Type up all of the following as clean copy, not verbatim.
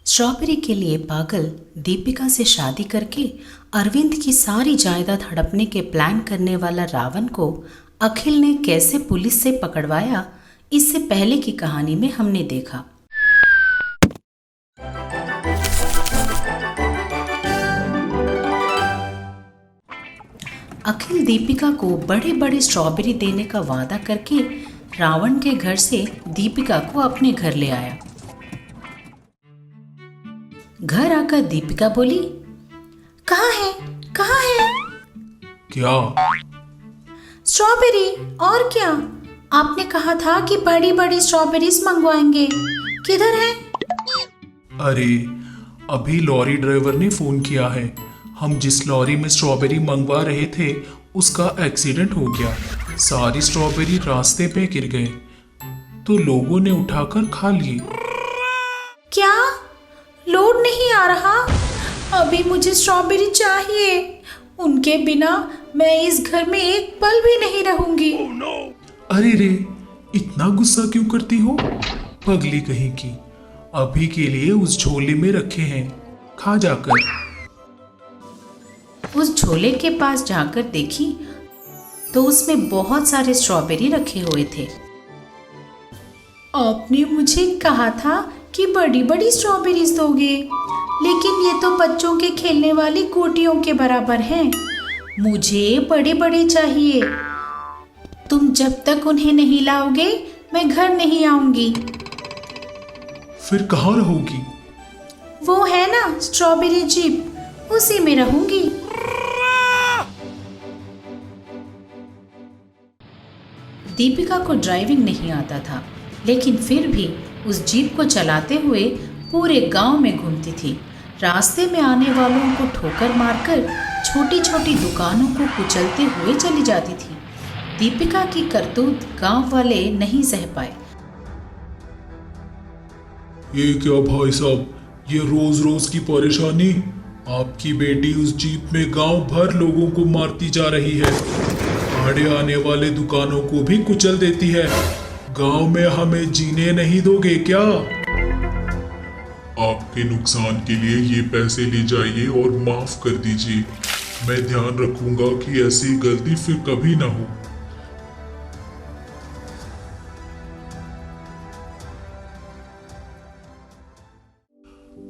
Strawberry के लिए पागल दीपिका से शादी करके अरविंद की सारी जायदाद हड़पने के प्लान करने वाला रावण को अखिल ने कैसे पुलिस से पकड़वाया, इससे पहले की कहानी में हमने देखा। अखिल दीपिका को बड़े बड़े स्ट्रॉबेरी देने का वादा करके रावण के घर से दीपिका को अपने घर ले आया। घर आकर दीपिका बोली, कहाँ है, कहाँ है? क्या? स्ट्रॉबेरी। और क्या? आपने कहा था कि बड़ी बड़ी स्ट्रॉबेरीज मंगवाएंगे, किधर है? अरे अभी लॉरी ड्राइवर ने फोन किया है। हम जिस लॉरी में स्ट्रॉबेरी मंगवा रहे थे उसका एक्सीडेंट हो गया। सारी स्ट्रॉबेरी रास्ते पे गिर गए तो लोगों ने उठाकर खा लिए। क्या? लोड नहीं आ रहा? अभी मुझे स्ट्रॉबेरी चाहिए। उनके बिना मैं इस घर में एक पल भी नहीं रहूंगी। अरे रे, इतना गुस्सा क्यों करती हो? पगली कहीं की। अभी के लिए उस झोले में रखे हैं, खा जाकर। उस झोले के पास जाकर देखी तो उसमें बहुत सारे स्ट्रॉबेरी रखे हुए थे। आपने मुझे कहा था कि बड़ी बड़ी स्ट्रॉबेरीज दोगे, लेकिन ये तो बच्चों के खेलने वाली गोटियों के बराबर हैं। मुझे बड़े बड़े चाहिए। तुम जब तक उन्हें नहीं लाओगे मैं घर नहीं आऊंगी। फिर कहाँ रहोगी? वो है ना स्ट्रॉबेरी जीप, उसी में रहूंगी। दीपिका को ड्राइविंग नहीं आता था, लेकिन फिर भी उस जीप को चलाते हुए पूरे गांव में घूमती थी। रास्ते में आने वालों को ठोकर मारकर छोटी छोटी दुकानों को कुचलते हुए चली जाती थी। दीपिका की करतूत गांव वाले नहीं सह पाए। ये क्या भाई साहब, ये रोज रोज की परेशानी? आपकी बेटी उस जीप में गांव भर लोगों को मारती जा रही है, आड़े आने वाले दुकानों को भी कुचल देती है। गांव में हमें जीने नहीं दोगे क्या? आपके नुकसान के लिए ये पैसे ले जाइए और माफ कर दीजिए। मैं ध्यान रखूंगा कि ऐसी गलती फिर कभी ना हो।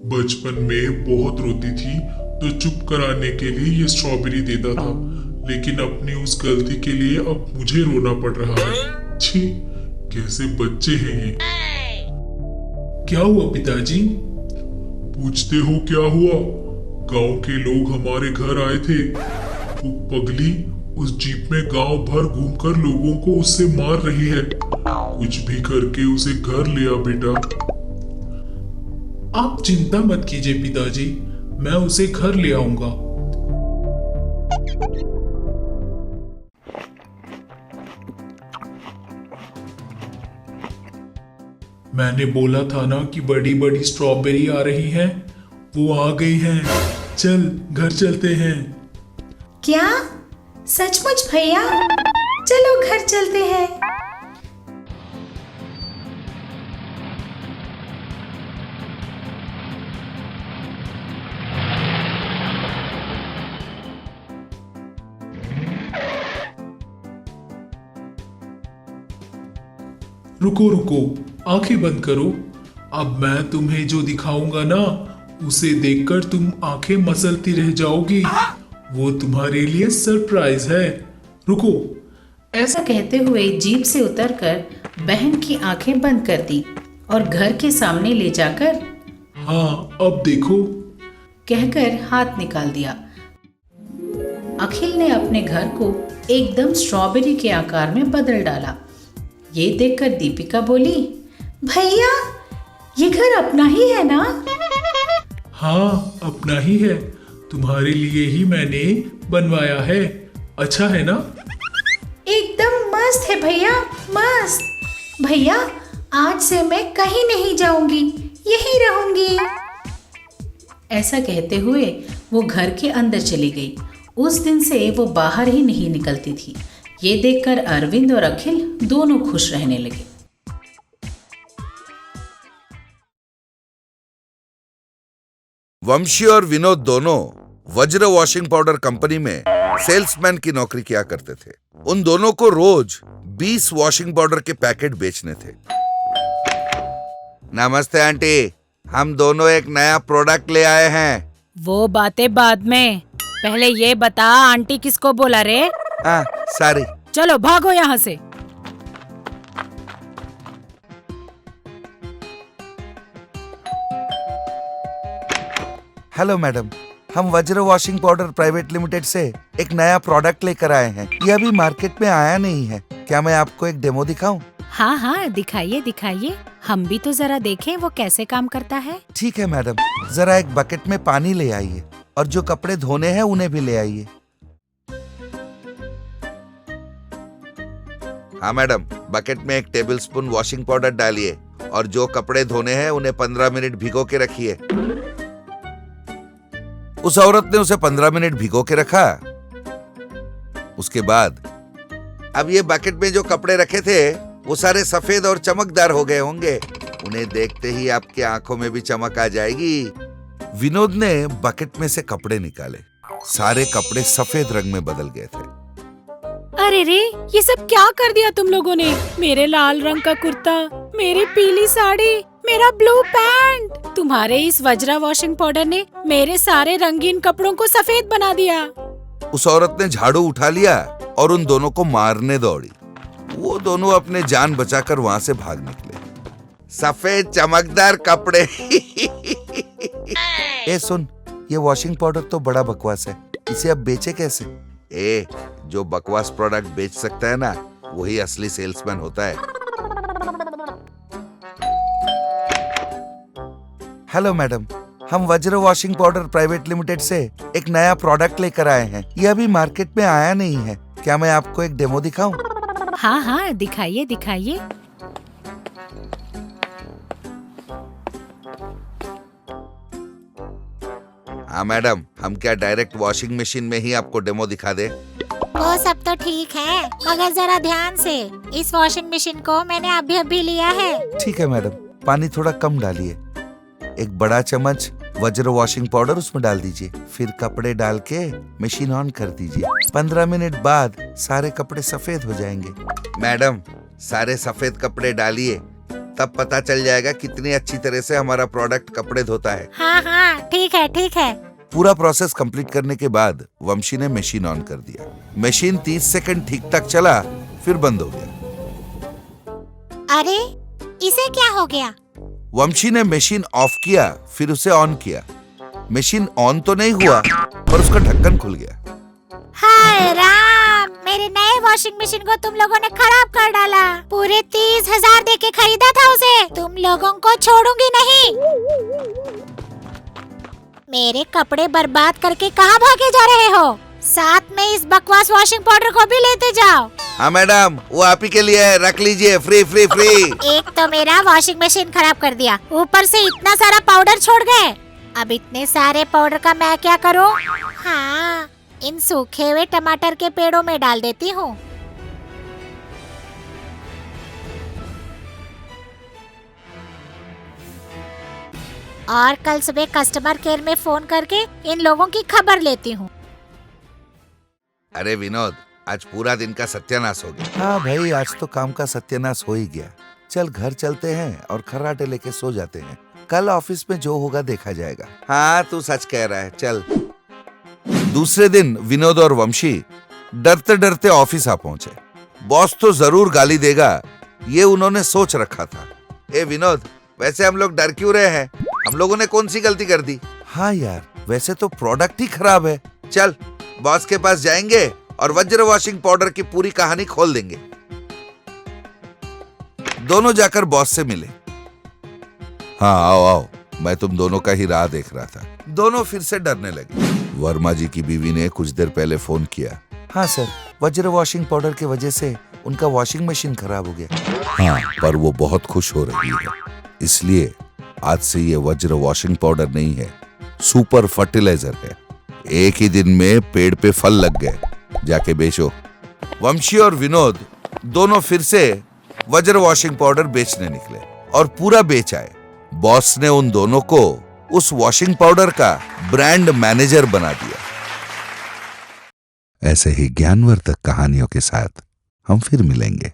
बचपन में बहुत रोती थी तो चुप कराने के लिए ये स्ट्रॉबेरी देता था, लेकिन अपनी उस गलती के लिए अब मुझे रोना पड़ रहा है। छी, कैसे बच्चे हैं ये। क्या हुआ पिताजी? पूछते हो क्या हुआ? गांव के लोग हमारे घर आए थे। वो पगली उस जीप में गांव भर घूमकर लोगों को उससे मार रही है। कुछ भी करके उसे घर ले आ बेटा। आप चिंता मत कीजिए पिताजी, मैं उसे घर ले आऊंगा। मैंने बोला था ना कि बड़ी बड़ी स्ट्रॉबेरी आ रही हैं, वो आ गई हैं। चल घर चलते हैं। क्या? सचमुच भैया? चलो घर चलते हैं। रुको रुको, आंखें बंद करो। अब मैं तुम्हें जो दिखाऊंगा ना, उसे देखकर तुम आंखें मसलती रह जाओगी। वो तुम्हारे लिए सरप्राइज है। रुको। ऐसा कहते हुए जीप से उतरकर बहन की आंखें बंद कर दी और घर के सामने ले जाकर, हाँ अब देखो, कहकर हाथ निकाल दिया। अखिल ने अपने घर को एकदम स्ट्रॉबेरी के आकार में बदल डाला। ये देखकर दीपिका बोली, भैया ये घर अपना ही है ना? हाँ अपना ही है, तुम्हारे लिए ही मैंने बनवाया है। अच्छा है ना? एकदम मस्त है भैया, मस्त। भैया आज से मैं कहीं नहीं जाऊंगी, यहीं रहूंगी। ऐसा कहते हुए वो घर के अंदर चली गई। उस दिन से वो बाहर ही नहीं निकलती थी। ये देखकर अरविंद और अखिल दोनों खुश रहने लगे। वंशी और विनोद दोनों वज्र वॉशिंग पाउडर कंपनी में सेल्समैन की नौकरी किया करते थे। उन दोनों को रोज 20 वॉशिंग पाउडर के पैकेट बेचने थे। नमस्ते आंटी, हम दोनों एक नया प्रोडक्ट ले आए हैं। वो बातें बाद में, पहले ये बता आंटी किसको बोला रे? हाँ, सॉरी। चलो भागो यहाँ से। हेलो मैडम, हम वज्र वॉशिंग पाउडर प्राइवेट लिमिटेड से एक नया प्रोडक्ट लेकर आए हैं। ये अभी मार्केट में आया नहीं है। क्या मैं आपको एक डेमो दिखाऊं? हाँ हाँ, दिखाइए दिखाइए, हम भी तो जरा देखें वो कैसे काम करता है। ठीक है मैडम, जरा एक बकेट में पानी ले आइए और जो कपड़े धोने हैं उन्हें भी ले आइए। हाँ मैडम, बकेट में 1 टेबलस्पून वॉशिंग पाउडर डालिए और जो कपड़े धोने हैं उन्हें 15 मिनट भिगो के रखिए। उस औरत ने उसे 15 मिनट भिगो के रखा। उसके बाद अब ये बकेट में जो कपड़े रखे थे वो सारे सफेद और चमकदार हो गए होंगे। उन्हें देखते ही आपकी आंखों में भी चमक आ जाएगी। विनोद ने बकेट में से कपड़े निकाले। सारे कपड़े सफेद रंग में बदल गए थे। अरे रे, ये सब क्या कर दिया तुम लोगों ने? मेरे लाल रंग का कुर्ता, मेरी पीली साड़ी, मेरा ब्लू पैंट। तुम्हारे इस वज्रा वॉशिंग पाउडर ने मेरे सारे रंगीन कपड़ों को सफेद बना दिया। उस औरत ने झाड़ू उठा लिया और उन दोनों को मारने दौड़ी। वो दोनों अपने जान बचाकर वहां से भाग निकले। सफेद चमकदार कपड़े। ए सुन, ये वॉशिंग पाउडर तो बड़ा बकवास है, इसे अब बेचे कैसे? जो बकवास प्रोडक्ट बेच सकता है ना, वही असली सेल्समैन होता है। हेलो मैडम, हम वज्र वॉशिंग पाउडर प्राइवेट लिमिटेड से एक नया प्रोडक्ट लेकर आए हैं। ये अभी मार्केट में आया नहीं है। क्या मैं आपको एक डेमो दिखाऊं? हाँ हाँ, दिखाइए दिखाइए। हाँ मैडम, हम क्या डायरेक्ट वॉशिंग मशीन में ही आपको डेमो दिखा दे? वो सब तो ठीक है, मगर जरा ध्यान से। इस वॉशिंग मशीन को मैंने अभी लिया है। ठीक है मैडम, पानी थोड़ा कम डालिए। एक बड़ा चम्मच वज्र वॉशिंग पाउडर उसमें डाल दीजिए। फिर कपड़े डाल के मशीन ऑन कर दीजिए। 15 मिनट बाद सारे कपड़े सफेद हो जाएंगे। मैडम, सारे सफेद कपड़े डालिए, तब पता चल जाएगा कितनी अच्छी तरह से हमारा प्रोडक्ट कपड़े धोता है। हाँ हाँ, ठीक है ठीक है। पूरा प्रोसेस कंप्लीट करने के बाद वंशी ने मशीन ऑन कर दिया। मशीन 30 सेकंड ठीक ठाक चला, फिर बंद हो गया। अरे, इसे क्या हो गया? वंशी ने मशीन ऑफ किया, फिर उसे ऑन किया। मशीन ऑन तो नहीं हुआ, पर उसका ढक्कन खुल गया। हाय राम, मेरे नए वॉशिंग मशीन को तुम लोगों ने खराब कर डाला। पूरे 30,000 दे के खरीदा था उसे। तुम लोगों को छोड़ूंगी नहीं। मेरे कपड़े बर्बाद करके कहाँ भागे जा रहे हो? साथ में इस बकवास वॉशिंग पाउडर को भी लेते जाओ। हाँ मैडम, वो आप ही के लिए है, रख लीजिए, फ्री फ्री फ्री। एक तो मेरा वॉशिंग मशीन खराब कर दिया, ऊपर से इतना सारा पाउडर छोड़ गए। अब इतने सारे पाउडर का मैं क्या करूं? हाँ, इन सूखे हुए टमाटर के पेड़ों में डाल देती हूँ। और कल सुबह कस्टमर केयर में फोन करके इन लोगों की खबर लेती हूँ। अरे विनोद, आज पूरा दिन का सत्यानाश हो गया। हाँ भाई, आज तो काम का सत्यानाश हो ही गया। चल घर चलते हैं और खर्राटे लेके सो जाते हैं। कल ऑफिस में जो होगा देखा जाएगा। हाँ, तू सच कह रहा है, चल। दूसरे दिन विनोद और वंशी डरते डरते ऑफिस आ पहुंचे। बॉस तो जरूर गाली देगा, ये उन्होंने सोच रखा था। ए विनोद, वैसे हम लोग डर क्यों रहे हैं? हम लोगों ने कौन सी गलती कर दी? हाँ यार, वैसे तो प्रोडक्ट ही खराब है। चल, बॉस के पास जाएंगे और वज्र वॉशिंग पाउडर की पूरी कहानी खोल देंगे। दोनों जाकर बॉस से मिले। हाँ आओ आओ, मैं तुम दोनों का ही राह देख रहा था। दोनों फिर से डरने लगे। वर्मा जी की बीवी ने कुछ देर पहले फोन किया। हाँ सर, वज्र वॉशिंग पाउडर की वजह से उनका वॉशिंग मशीन खराब हो गया। हाँ, पर वो बहुत खुश हो रही है, इसलिए आज से ये वज्र वॉशिंग पाउडर नहीं है, सुपर फर्टिलाइजर है। एक ही दिन में पेड़ पे फल लग गए, जाके बेचो। वंशी और विनोद दोनों फिर से वज्र वॉशिंग पाउडर बेचने निकले और पूरा बेच आए। बॉस ने उन दोनों को उस वॉशिंग पाउडर का ब्रांड मैनेजर बना दिया। ऐसे ही ज्ञानवर्धक कहानियों के साथ हम फिर मिलेंगे।